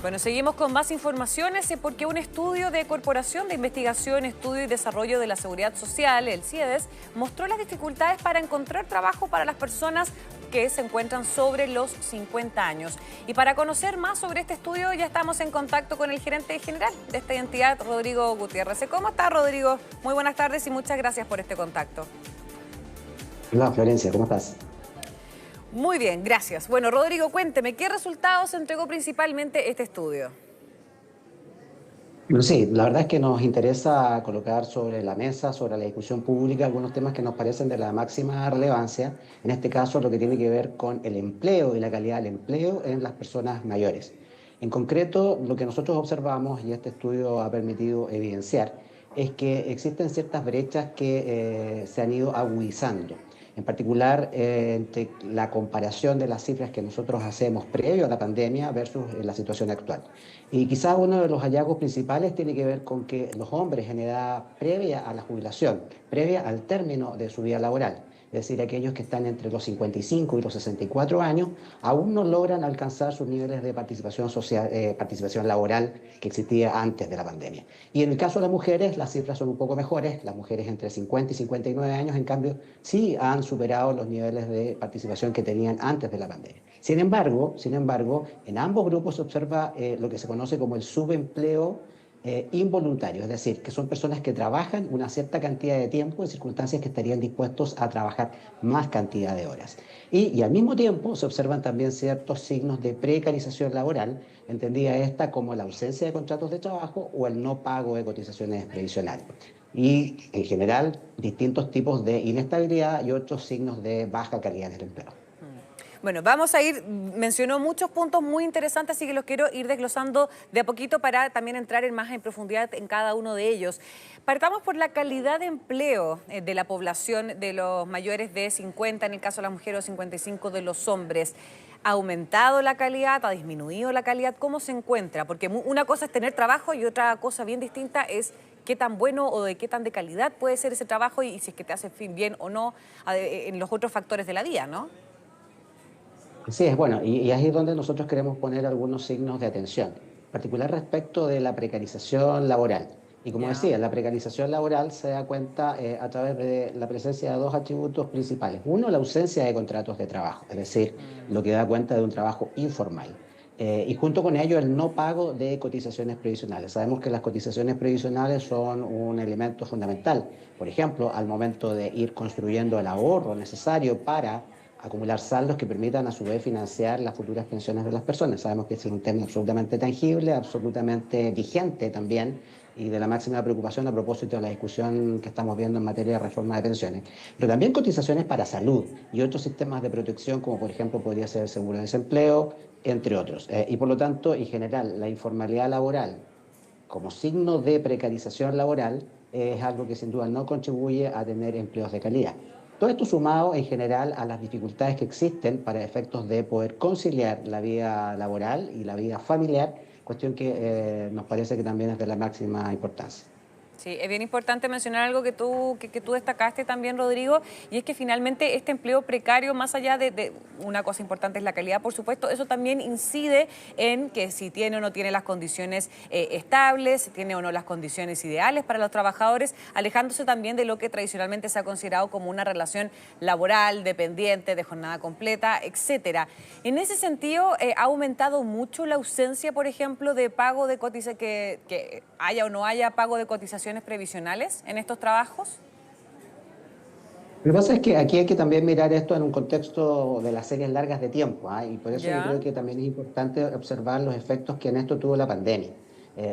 Bueno, seguimos con más informaciones porque un estudio de Corporación de Investigación, Estudio y Desarrollo de la Seguridad Social, el CIEDES, mostró las dificultades para encontrar trabajo para las personas que se encuentran sobre los 50 años. Y para conocer más sobre este estudio ya estamos en contacto con el gerente general de esta entidad, Rodrigo Gutiérrez. ¿Cómo está, Rodrigo? Muy buenas tardes y muchas gracias por este contacto. Hola Florencia, ¿cómo estás? Muy bien, gracias. Bueno, Rodrigo, cuénteme, ¿qué resultados entregó principalmente este estudio? Bueno, sí, la verdad es que nos interesa colocar sobre la mesa, sobre la discusión pública, algunos temas que nos parecen de la máxima relevancia. En este caso, lo que tiene que ver con el empleo y la calidad del empleo en las personas mayores. En concreto, lo que nosotros observamos, y este estudio ha permitido evidenciar, es que existen ciertas brechas que se han ido agudizando. En particular, entre la comparación de las cifras que nosotros hacemos previo a la pandemia versus la situación actual. Y quizás uno de los hallazgos principales tiene que ver con que los hombres en edad previa a la jubilación, previa al término de su vida laboral, es decir, aquellos que están entre los 55 y los 64 años, aún no logran alcanzar sus niveles de participación social, participación laboral que existía antes de la pandemia. Y en el caso de las mujeres, las cifras son un poco mejores. Las mujeres entre 50 y 59 años, en cambio, sí han superado los niveles de participación que tenían antes de la pandemia. Sin embargo, en ambos grupos se observa lo que se conoce como el subempleo involuntario, es decir, que son personas que trabajan una cierta cantidad de tiempo en circunstancias que estarían dispuestos a trabajar más cantidad de horas. Y al mismo tiempo se observan también ciertos signos de precarización laboral, entendida esta como la ausencia de contratos de trabajo o el no pago de cotizaciones previsionales. Y en general, distintos tipos de inestabilidad y otros signos de baja calidad del empleo. Bueno, vamos a ir, mencionó muchos puntos muy interesantes, así que los quiero ir desglosando de a poquito para también entrar más en profundidad en cada uno de ellos. Partamos por la calidad de empleo de la población de los mayores de 50, en el caso de las mujeres, o 55 de los hombres. ¿Ha aumentado la calidad? ¿Ha disminuido la calidad? ¿Cómo se encuentra? Porque una cosa es tener trabajo y otra cosa bien distinta es qué tan bueno o de qué tan de calidad puede ser ese trabajo y si es que te hace bien o no en los otros factores de la vida, ¿no? Sí, es bueno, y ahí es donde nosotros queremos poner algunos signos de atención, en particular respecto de la precarización laboral. Y como Ya. decía, la precarización laboral se da cuenta a través de la presencia de dos atributos principales. Uno, la ausencia de contratos de trabajo, es decir, lo que da cuenta de un trabajo informal. Y junto con ello, el no pago de cotizaciones previsionales. Sabemos que las cotizaciones previsionales son un elemento fundamental. Por ejemplo, al momento de ir construyendo el ahorro necesario para acumular saldos que permitan a su vez financiar las futuras pensiones de las personas. Sabemos que es un tema absolutamente tangible, absolutamente vigente también y de la máxima preocupación a propósito de la discusión que estamos viendo en materia de reforma de pensiones. Pero también cotizaciones para salud y otros sistemas de protección como por ejemplo podría ser el seguro de desempleo, entre otros. Y por lo tanto, en general, la informalidad laboral como signo de precarización laboral es algo que sin duda no contribuye a tener empleos de calidad. Todo esto sumado en general a las dificultades que existen para efectos de poder conciliar la vida laboral y la vida familiar, cuestión que nos parece que también es de la máxima importancia. Sí, es bien importante mencionar algo que tú destacaste también, Rodrigo, y es que finalmente este empleo precario, más allá de una cosa importante es la calidad, por supuesto, eso también incide en que si tiene o no tiene las condiciones estables, si tiene o no las condiciones ideales para los trabajadores, alejándose también de lo que tradicionalmente se ha considerado como una relación laboral, dependiente, de jornada completa, etcétera. En ese sentido, ¿ha aumentado mucho la ausencia, por ejemplo, de pago de cotizaciones, que haya o no haya pago de cotizaciones previsionales en estos trabajos? Lo que pasa es que aquí hay que también mirar esto en un contexto de las series largas de tiempo, ¿ah? Y por eso yo Ya. creo que también es importante observar los efectos que en esto tuvo la pandemia.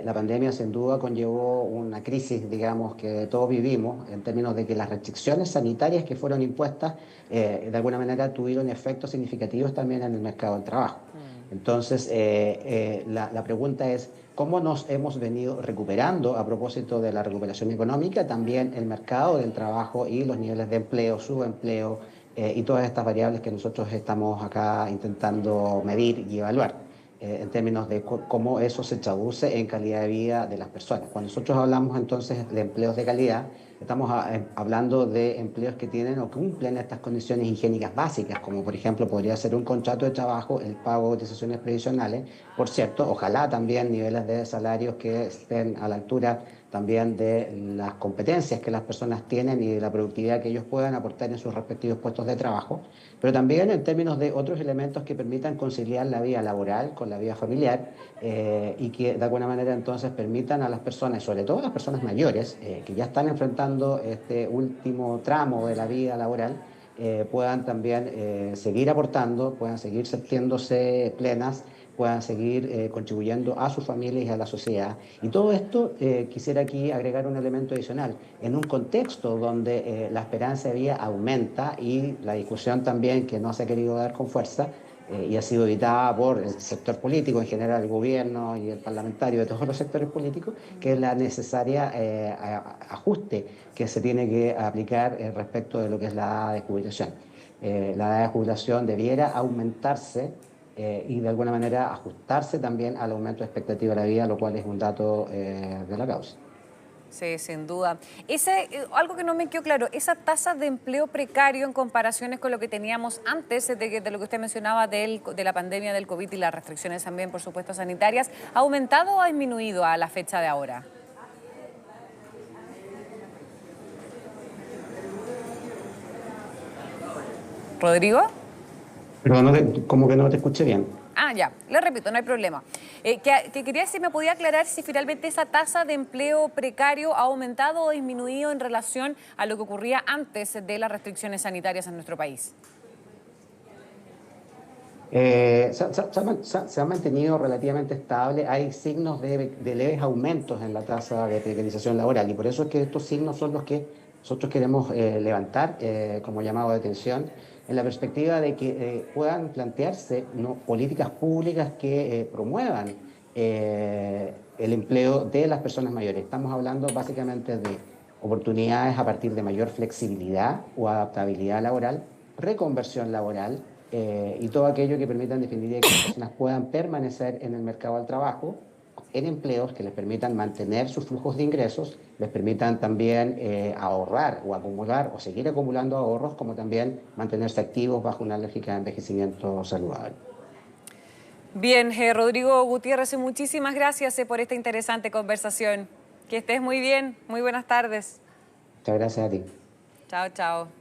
La pandemia sin duda conllevó una crisis, digamos, que todos vivimos en términos de que las restricciones sanitarias que fueron impuestas de alguna manera tuvieron efectos significativos también en el mercado del trabajo. Entonces, la pregunta es, ¿cómo nos hemos venido recuperando a propósito de la recuperación económica? También el mercado del trabajo y los niveles de empleo, subempleo y todas estas variables que nosotros estamos acá intentando medir y evaluar en términos de cómo eso se traduce en calidad de vida de las personas. Cuando nosotros hablamos entonces de empleos de calidad, Estamos hablando de empleos que tienen o cumplen estas condiciones higiénicas básicas, como por ejemplo podría ser un contrato de trabajo, el pago de cotizaciones previsionales, por cierto, ojalá también niveles de salarios que estén a la altura también de las competencias que las personas tienen y de la productividad que ellos puedan aportar en sus respectivos puestos de trabajo, pero también en términos de otros elementos que permitan conciliar la vida laboral con la vida familiar y que de alguna manera entonces permitan a las personas, sobre todo a las personas mayores, que ya están enfrentando este último tramo de la vida laboral, puedan también seguir aportando, puedan seguir sintiéndose plenas, puedan seguir contribuyendo a sus familias y a la sociedad. Y todo esto quisiera aquí agregar un elemento adicional. En un contexto donde la esperanza de vida aumenta y la discusión también que no se ha querido dar con fuerza, y ha sido evitada por el sector político en general, el gobierno y el parlamentario de todos los sectores políticos, que es la necesaria ajuste que se tiene que aplicar respecto de lo que es la edad de jubilación. La edad de jubilación debiera aumentarse y de alguna manera ajustarse también al aumento de expectativa de la vida, lo cual es un dato de la causa. Sí, sin duda. Algo que no me quedó claro, esa tasa de empleo precario en comparaciones con lo que teníamos antes de lo que usted mencionaba de la pandemia del COVID y las restricciones también, por supuesto, sanitarias, ¿ha aumentado o ha disminuido a la fecha de ahora? ¿Rodrigo? Pero como que no te escuché bien. Ah, ya, le repito, no hay problema. Que quería si me podía aclarar si finalmente esa tasa de empleo precario ha aumentado o disminuido en relación a lo que ocurría antes de las restricciones sanitarias en nuestro país. Se ha mantenido relativamente estable. Hay signos de leves aumentos en la tasa de precarización laboral y por eso es que estos signos son los que nosotros queremos levantar como llamado de atención en la perspectiva de que puedan plantearse, ¿no?, políticas públicas que promuevan el empleo de las personas mayores. Estamos hablando básicamente de oportunidades a partir de mayor flexibilidad o adaptabilidad laboral, reconversión laboral y todo aquello que permita en definitiva que las personas puedan permanecer en el mercado del trabajo, en empleos que les permitan mantener sus flujos de ingresos, les permitan también ahorrar o acumular o seguir acumulando ahorros, como también mantenerse activos bajo una lógica de envejecimiento saludable. Bien, Rodrigo Gutiérrez, muchísimas gracias por esta interesante conversación. Que estés muy bien, muy buenas tardes. Muchas gracias a ti. Chao, chao.